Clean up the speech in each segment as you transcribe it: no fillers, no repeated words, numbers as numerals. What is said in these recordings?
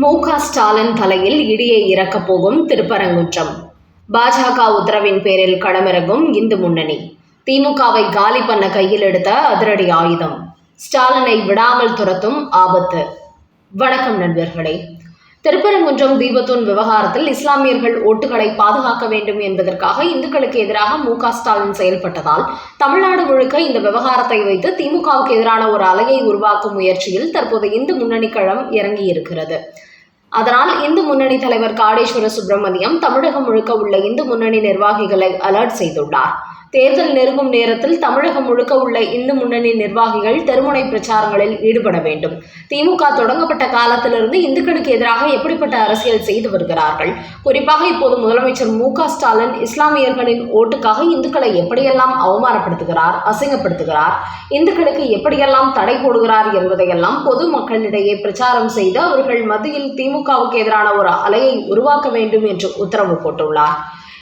மு.க.ஸ்டாலின் தலையில் இடியை இறக்கப் போகும் திருப்பரங்குன்றம். பாஜக உத்தரவின் பேரில் களமிறங்கும் இந்து முன்னணி. திமுகவை காலி பண்ண கையில் எடுத்த அதிரடி ஆயுதம். ஸ்டாலினை விடாமல் துரத்தும் ஆபத்து. வணக்கம் நண்பர்களே. திருப்பரங்குன்றம் தீபத்தூண் விவகாரத்தில் இஸ்லாமியர்கள் ஓட்டுகளை பாதுகாக்க வேண்டும் என்பதற்காக இந்துக்களுக்கு எதிராக மு.க.ஸ்டாலின் செயல்பட்டதால் தமிழ்நாடு முழுக்க இந்த விவகாரத்தை வைத்து திமுகவுக்கு எதிரான ஒரு அலையை உருவாக்கும் முயற்சியில் தற்போது இந்து முன்னணி களம் இறங்கியிருக்கிறது. அதனால் இந்து முன்னணி தலைவர் காடேஸ்வர சுப்பிரமணியம் தமிழகம் முழுக்க உள்ள இந்து முன்னணி நிர்வாகிகளை அலர்ட் செய்துள்ளார். தேர்தல் நெருங்கும் நேரத்தில் தமிழகம் முழுக்க உள்ள இந்து முன்னணி நிர்வாகிகள் தெருமுனை பிரச்சாரங்களில் ஈடுபட வேண்டும். திமுக தொடங்கப்பட்ட காலத்திலிருந்து இந்துக்களுக்கு எதிராக எப்படிப்பட்ட அரசியல் செய்து வருகிறார்கள். குறிப்பாக இப்போது முதலமைச்சர் மு.க.ஸ்டாலின் இஸ்லாமியர்களின் ஓட்டுக்காக இந்துக்களை எப்படியெல்லாம் அவமானப்படுத்துகிறார், அசிங்கப்படுத்துகிறார், இந்துக்களுக்கு எப்படியெல்லாம் தடை போடுகிறார் என்பதையெல்லாம் பொது மக்களிடையே பிரச்சாரம் செய்து அவர்கள் மத்தியில் திமுகவுக்கு எதிரான ஒரு அலையை உருவாக்க வேண்டும் என்று உத்தரவு போட்டுள்ளார்.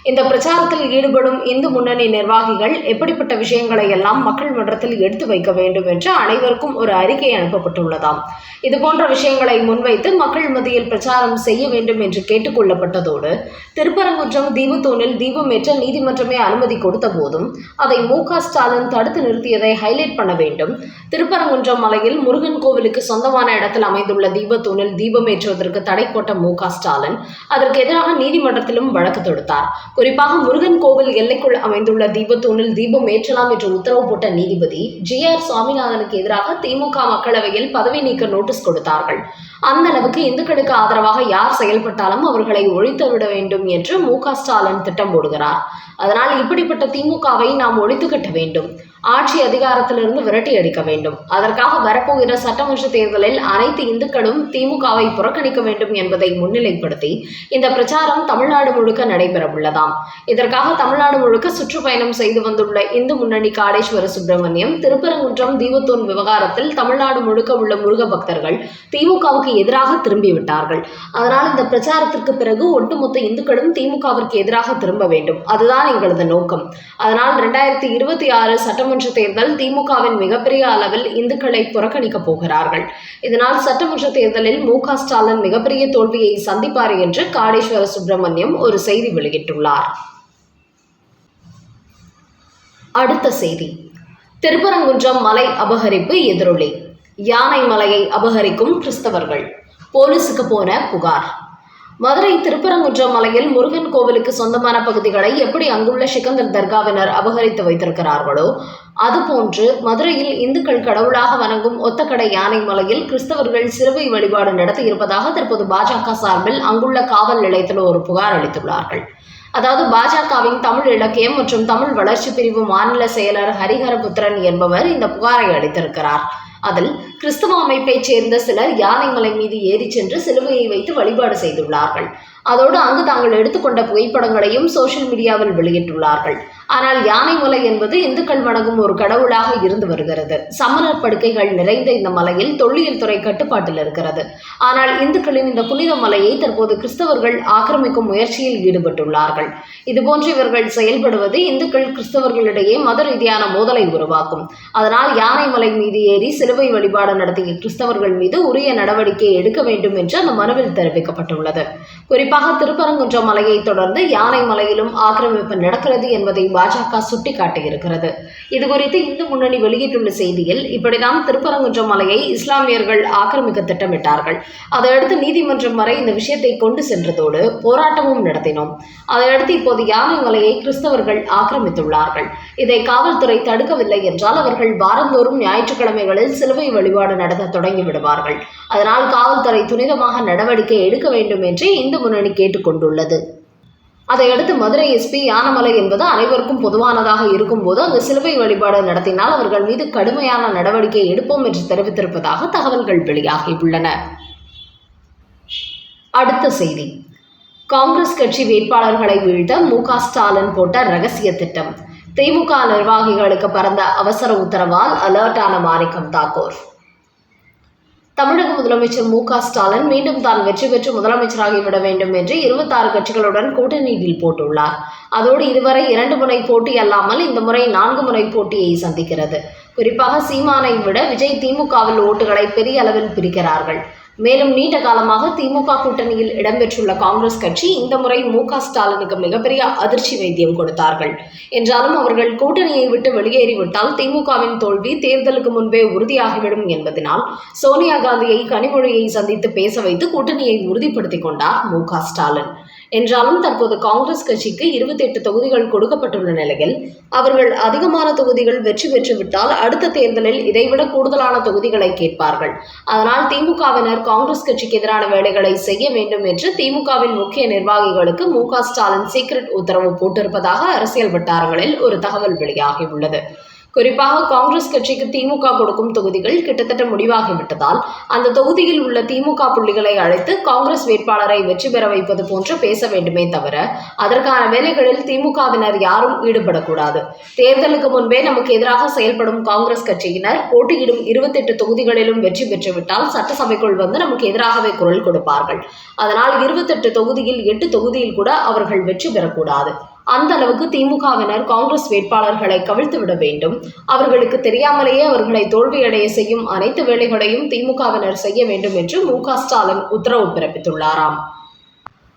இந்த பிரச்சாரத்தில் ஈடுபடும் இந்து முன்னணி நிர்வாகிகள் எப்படிப்பட்ட விஷயங்களை எல்லாம் மக்கள் மன்றத்தில் எடுத்து வைக்க வேண்டும் என்று அனைவருக்கும் ஒரு அறிக்கை அனுப்பப்பட்டுள்ளதாம். இதுபோன்ற விஷயங்களை முன்வைத்து மக்கள் மத்தியில் பிரச்சாரம் செய்ய வேண்டும் என்று கேட்டுக்கொள்ளப்பட்டதோடு, திருப்பரங்குன்றம் தீபத்தூணில் தீபம் ஏற்ற நீதிமன்றமே அனுமதி கொடுத்த போதும் அதை மு.க.ஸ்டாலின் தடுத்து நிறுத்தியதை ஹைலைட் பண்ண வேண்டும். திருப்பரங்குன்றம் மலையில் முருகன் கோவிலுக்கு சொந்தமான இடத்தில் அமைந்துள்ள தீபத்தூணில் தீபம் ஏற்றுவதற்கு தடை போட்ட மு.க.ஸ்டாலின் அதற்கு எதிராக நீதிமன்றத்திலும் வழக்கு தொடுத்தார். குறிப்பாக முருகன் கோவில் எல்லைக்குள் அமைந்துள்ள தீபத்தூணில் தீபம் ஏற்றலாம் என்று உத்தரவு போட்ட நீதிபதி ஜி.ஆர். சுவாமிநாதனுக்கு எதிராக திமுக மக்களவையில் பதவி நீக்க நோட்டீஸ் கொடுத்தார்கள். அந்த அளவுக்கு இந்துக்களுக்கு ஆதரவாக யார் செயல்பட்டாலும் அவர்களை ஒழித்துவிட வேண்டும் என்று மு.க.ஸ்டாலின் திட்டம் போடுகிறார். அதனால் இப்படிப்பட்ட திமுகவை நாம் ஒழித்து கட்ட வேண்டும். ஆட்சி அதிகாரத்திலிருந்து விரட்டி அடிக்க வேண்டும். அதற்காக வரப்போகிற சட்டமன்ற தேர்தலில் அனைத்து இந்துக்களும் திமுகவை புறக்கணிக்க வேண்டும் என்பதை முன்னிலைப்படுத்தி இந்த பிரச்சாரம் தமிழ்நாடு முழுக்க நடைபெற உள்ளதாம். இதற்காக தமிழ்நாடு முழுக்க சுற்றுப்பயணம் செய்து வந்துள்ள இந்து முன்னணி காடேஸ்வர சுப்பிரமணியம் திருப்பரங்குன்றம் தீபத்தூண் விவகாரத்தில் தமிழ்நாடு முழுக்க உள்ள முருக பக்தர்கள் திமுகவுக்கு எதிராக திரும்பிவிட்டார்கள். அதனால் இந்த பிரச்சாரத்திற்கு பிறகு ஒட்டுமொத்த இந்துக்களும் திமுகவிற்கு எதிராக திரும்ப வேண்டும். அதுதான் எங்களது நோக்கம். அதனால் 2026 சட்டமன்ற தேர்தல் திமுகவின் மிகப்பெரிய அளவில் இந்துக்களை புறக்கணிக்க போகிறார்கள். இதனால் சட்டமன்ற தேர்தலில் மு.க.ஸ்டாலின் மிகப்பெரிய தோல்வியை சந்திப்பார் என்று காடேஸ்வர சுப்பிரமணியம் ஒரு செய்தி வெளியிட்டுள்ளார். அடுத்த செய்தி. திருப்பரங்குன்றம் மலை அபகரிப்பு எதிரொலி. யானை மலையை அபகரிக்கும் கிறிஸ்தவர்கள். போலீசுக்கு போன புகார். மதுரை திருப்பரங்குன்றம் மலையில் முருகன் கோவிலுக்கு சொந்தமான பகுதிகளை எப்படி அங்குள்ள சிக்கந்தர் தர்காவினர் அபகரித்து வைத்திருக்கிறார்களோ அதுபோன்று மதுரையில் இந்துக்கள் கடவுளாக வணங்கும் ஒத்தக்கடை யானை மலையில் கிறிஸ்தவர்கள் சிலுவை வழிபாடு நடத்தி இருப்பதாக தற்போது பாஜக சார்பில் அங்குள்ள காவல் நிலையத்தில் ஒரு புகார் அளித்துள்ளார்கள். அதாவது பாஜகவின் தமிழ் இலக்கியம் மற்றும் தமிழ் வளர்ச்சி பிரிவு மாநில செயலர் ஹரிஹரபுத்திரன் என்பவர் இந்த புகாரை அளித்திருக்கிறார். அதில் கிறிஸ்தவ அமைப்பைச் சேர்ந்த சிலர் யானைமலை மீது ஏறி சென்று சிலுவையை வைத்து வழிபாடு செய்துள்ளார்கள். அதோடு அங்கு தாங்கள் எடுத்துக்கொண்ட புகைப்படங்களையும் சோசியல் மீடியாவில் வெளியிட்டுள்ளார்கள். ஆனால் யானைமலை என்பது இந்துக்கள் வணங்கும் ஒரு கடவுளாக இருந்து வருகிறது. சமணர் படுக்கைகள் நிறைந்த இந்த மலையில் தொல்லியல் துறை கட்டுப்பாட்டில் இருக்கிறது. ஆனால் இந்துக்களின் இந்த புனித மலையை தற்போது கிறிஸ்தவர்கள் ஆக்கிரமிக்கும் முயற்சியில் ஈடுபட்டுள்ளார்கள். இதுபோன்று இவர்கள் செயல்படுவது இந்துக்கள் கிறிஸ்தவர்களிடையே மத ரீதியான மோதலை உருவாக்கும். அதனால் யானைமலை மீது ஏறி சிலுவை வழிபாடு நடத்திய கிறிஸ்தவர்கள் மீது உரிய நடவடிக்கை எடுக்க வேண்டும் என்று அந்த மனுவில் தெரிவிக்கப்பட்டுள்ளது. குறிப்பாக திருப்பரங்குன்றம் மலையை தொடர்ந்து யானை மலையிலும் ஆக்கிரமிப்பு நடக்கிறது என்பதை பாஜக சுட்டிக்காட்டியிருக்கிறது. இதுகுறித்து இந்து முன்னணி வெளியிட்டுள்ள செய்தியில், இப்படிதான் திருப்பரங்குன்றம் மலையை இஸ்லாமியர்கள் ஆக்கிரமிக்க திட்டமிட்டார்கள். அதையடுத்து நீதிமன்றம் வரை இந்த விஷயத்தை கொண்டு சென்றதோடு போராட்டமும் நடத்தினோம். அதையடுத்து இப்போது யானை மலையை கிறிஸ்தவர்கள் ஆக்கிரமித்துள்ளார்கள். இதை காவல்துறை தடுக்கவில்லை என்றால் அவர்கள் வாரந்தோறும் ஞாயிற்றுக்கிழமைகளில் சிலுவை வழிபாடு நடத்த தொடங்கி விடுவார்கள். அதனால் காவல்துறை துரிதமாக நடவடிக்கை எடுக்க வேண்டும் என்று இந்து முன்னணி கேட்டுக்கொண்டுள்ளது. அதையடுத்து மதுரை எஸ்பி யானமலை என்பது அனைவருக்கும் பொதுவானதாக இருக்கும் போது அந்த சிலுவை வழிபாடு நடத்தினால் அவர்கள் மீது கடுமையான நடவடிக்கை எடுப்போம் என்று தெரிவித்திருப்பதாக தகவல்கள் வெளியாகியுள்ளன. அடுத்த செய்தி. காங்கிரஸ் கட்சி வேட்பாளர்களை வீழ்த்த மு.க.ஸ்டாலின் போட்ட ரகசிய திட்டம். திமுக நிர்வாகிகளுக்கு பறந்த அவசர உத்தரவால் அலர்ட்டான மாணிக்கம் தாக்கூர். தமிழக முதலமைச்சர் மு.க.ஸ்டாலின் மீண்டும் தான் வெற்றி பெற்று முதலமைச்சராகிவிட வேண்டும் என்று 26 கட்சிகளுடன் கூட்டணி டீல் போட்டுள்ளார். அதோடு இதுவரை 2 முறை போட்டி அல்லாமல் இந்த முறை 4 முறை போட்டியை சந்திக்கிறது. குறிப்பாக சீமானை விட விஜய் திமுகவில் ஓட்டுகளை பெரிய அளவில் பிரிக்கிறார்கள். மேலும் நீண்ட காலமாக திமுக கூட்டணியில் இடம்பெற்றுள்ள காங்கிரஸ் கட்சி இந்த முறை மு.க. ஸ்டாலினுக்கு மிகப்பெரிய அதிர்ச்சி வைத்தியம் கொடுத்தார்கள். என்றாலும் அவர்கள் கூட்டணியை விட்டு வெளியேறிவிட்டால் திமுகவின் தோல்வி தேர்தலுக்கு முன்பே உறுதியாகிவிடும் என்பதனால் சோனியா காந்தியை கனிமொழியை சந்தித்து பேச வைத்து கூட்டணியை உறுதிப்படுத்திக் கொண்டார் மு.க. ஸ்டாலின். என்றாலும் தற்போது காங்கிரஸ் கட்சிக்கு 28 தொகுதிகள் கொடுக்கப்பட்டுள்ள நிலையில் அவர்கள் அதிகமான தொகுதிகள் வெற்றி பெற்றுவிட்டால் அடுத்த தேர்தலில் இதைவிட கூடுதலான தொகுதிகளை கேட்பார்கள். அதனால் திமுகவினர் காங்கிரஸ் கட்சிக்கு எதிரான வேலைகளை செய்ய வேண்டும் என்று திமுகவின் முக்கிய நிர்வாகிகளுக்கு மு.க. ஸ்டாலின் சீக்ரெட் உத்தரவு போட்டிருப்பதாக அரசியல் வட்டாரங்களில் ஒரு தகவல் வெளியாகியுள்ளது. குறிப்பாக காங்கிரஸ் கட்சிக்கு திமுக கொடுக்கும் தொகுதிகள் கிட்டத்தட்ட முடிவாகிவிட்டதால் அந்த தொகுதியில் உள்ள திமுக புள்ளிகளை அழைத்து காங்கிரஸ் வேட்பாளரை வெற்றி பெற வைப்பது போன்று பேச வேண்டுமே தவிர அதற்கான வேலைகளில் திமுகவினர் யாரும் ஈடுபடக்கூடாது. தேர்தலுக்கு முன்பே நமக்கு எதிராக செயல்படும் காங்கிரஸ் கட்சியினர் போட்டியிடும் 28 தொகுதிகளிலும் வெற்றி பெற்றுவிட்டால் சட்டசபைக்குள் வந்து நமக்கு எதிராகவே குரல் கொடுப்பார்கள். அதனால் 28 தொகுதியில் 8 தொகுதியில் கூட அவர்கள் வெற்றி பெறக்கூடாது. அந்த அளவுக்கு திமுகவினர் காங்கிரஸ் வேட்பாளர்களை கவிழ்த்து விட வேண்டும். அவர்களுக்கு தெரியாமலேயே அவர்களை தோல்வியடைய செய்யும் அனைத்து வேலைகளையும் திமுகவினர் செய்ய வேண்டும் என்று மு.க. ஸ்டாலின் உத்தரவு பிறப்பித்துள்ளாராம்.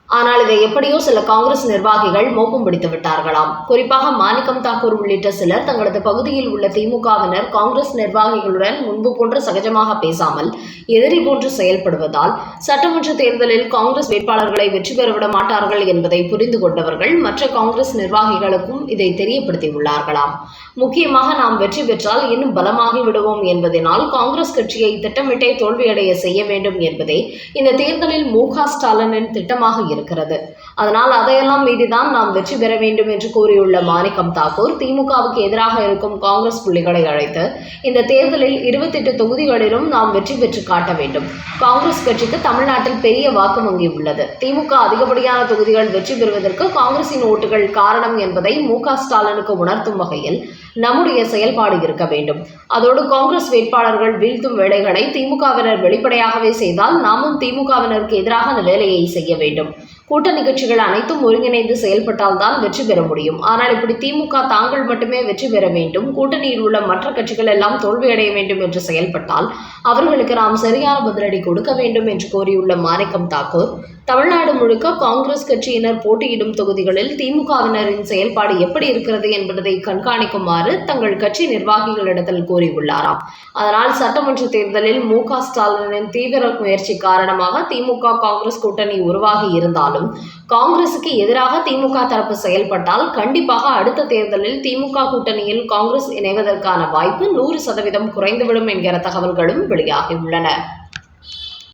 ஆனால் இதை எப்படியோ சில காங்கிரஸ் நிர்வாகிகள் மோப்பம் பிடித்து விட்டார்களாம். குறிப்பாக மாணிக்கம் தாக்கூர் உள்ளிட்ட சிலர் தங்களது பகுதியில் உள்ள திமுகவினர் காங்கிரஸ் நிர்வாகிகளுடன் முன்பு போன்று சகஜமாக பேசாமல் எதிரி போன்று செயல்படுவதால் சட்டமன்ற தேர்தலில் காங்கிரஸ் வேட்பாளர்களை வெற்றி பெறவிட மாட்டார்கள் என்பதை புரிந்து கொண்டவர்கள் மற்ற காங்கிரஸ் நிர்வாகிகளுக்கும் இதை தெரியப்படுத்தியுள்ளார்களாம். முக்கியமாக நாம் வெற்றி பெற்றால் இன்னும் பலமாகி விடுவோம் என்பதனால் காங்கிரஸ் கட்சியை திட்டமிட்டே தோல்வியடைய செய்ய வேண்டும் என்பதே இந்த தேர்தலில் மு.க. ஸ்டாலினின் திட்டமாக இருக்கிறது. அதனால் அதையெல்லாம் மீறிதான் நாம் வெற்றி பெற வேண்டும் என்று கூறியுள்ள மாணிக்கம் தாக்கூர் திமுகவுக்கு எதிராக இருக்கும் காங்கிரஸ் புள்ளிகளை அழைத்து இந்த தேர்தலில் 28 தொகுதிகளிலும் நாம் வெற்றி பெற்று காட்ட வேண்டும். காங்கிரஸ் கட்சிக்கு தமிழ்நாட்டில் பெரிய வாக்கு வங்கி உள்ளது. திமுக அதிகப்படியான தொகுதிகள் வெற்றி பெறுவதற்கு காங்கிரசின் ஓட்டுகள் காரணம் என்பதை மு.க. ஸ்டாலினுக்கு உணர்த்தும் வகையில் நம்முடைய செயல்பாடு இருக்க வேண்டும். அதோடு காங்கிரஸ் வேட்பாளர்கள் வீழ்த்தும் வேலைகளை திமுகவினர் வெளிப்படையாகவே செய்தால் நாமும் திமுகவினருக்கு எதிராக அந்த வேலையை செய்ய வேண்டும். கூட்டணி கட்சிகள் அனைத்தும் ஒருங்கிணைந்து செயல்பட்டால் தான் வெற்றி பெற முடியும். ஆனால் இப்படி திமுக தாங்கள் மட்டுமே வெற்றி பெற வேண்டும், கூட்டணியில் உள்ள மற்ற கட்சிகள் எல்லாம் தோல்வியடைய வேண்டும் என்று செயல்பட்டால் அவர்களுக்கு நாம் சரியான பதிலடி கொடுக்க வேண்டும் என்று கோரியுள்ள மாணிக்கம் தாக்கூர் தமிழ்நாடு முழுக்க காங்கிரஸ் கட்சியினர் போட்டியிடும் தொகுதிகளில் திமுகவினரின் செயல்பாடு எப்படி இருக்கிறது என்பதை கண்காணிக்குமாறு தங்கள் கட்சி நிர்வாகிகளிடத்தில் கூறியுள்ளாராம். அதனால் சட்டமன்ற தேர்தலில் மு.க. ஸ்டாலினின் தீவிர முயற்சி காரணமாக திமுக காங்கிரஸ் கூட்டணி உருவாகி இருந்தாலும் காங்கிரசுக்கு எதிராக திமுக தரப்பு செயல்பட்டால் கண்டிப்பாக அடுத்த தேர்தலில் திமுக கூட்டணியில் காங்கிரஸ் இணைவதற்கான வாய்ப்பு 100% குறைந்துவிடும் என்கிற தகவல்களும் வெளியாகியுள்ளன.